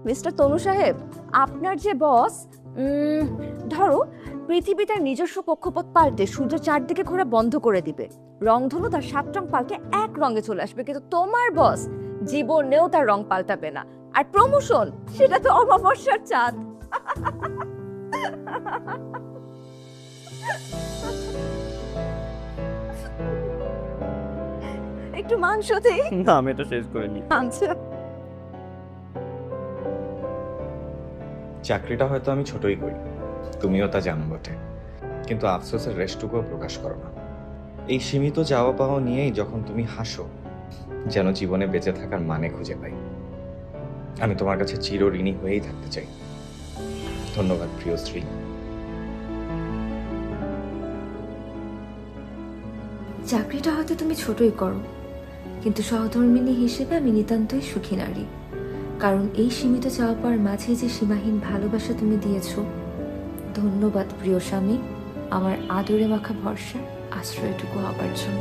Mister তনু সাহেব, আপনার যে বস, ধরো পৃথিবী তার নিজস্ব কক্ষপথ পাল্টে সূর্য চারদিকে ঘোরা বন্ধ করে দিবে, রংধনু তার 7 রং পাল্টে এক রঙে চলে আসবে, কিন্তু তোমার বস জীবনেও তার রং পাল্টাবে না। আর প্রমোশন, সেটা তো অমাবস্যার চাঁদ। একটু মাংস দেই। না, আমি এটা শেষ করে নি। আচ্ছা। চাকরিটা হয়তো আমি ছোটই করি, তুমিও তা জানো বটে, কিন্তু আফসোসের রেশটুকুও প্রকাশ করো না। এই সীমিত চাওয়া পাওয়া নিয়েই যখন তুমি হাসো, যেন জীবনে বেঁচে থাকার মানে খুঁজে পাই। আমি তোমার কাছে চিরঋণী হয়েই থাকতে চাই। ধন্যবাদ প্রিয় শ্রী। চাকরিটা হয়তো তুমি ছোটই করো, কিন্তু সহধর্মিণী হিসেবে আমি নিতান্তই সুখী নারী। কারণ এই সীমিত চাওয়া পাওয়ার মাঝে যে সীমাহীন ভালোবাসা তুমি দিয়েছো। ধন্যবাদ প্রিয় স্বামী, আমার আদরে মাখা ভরসার আশ্রয়টুকু হবার জন্য।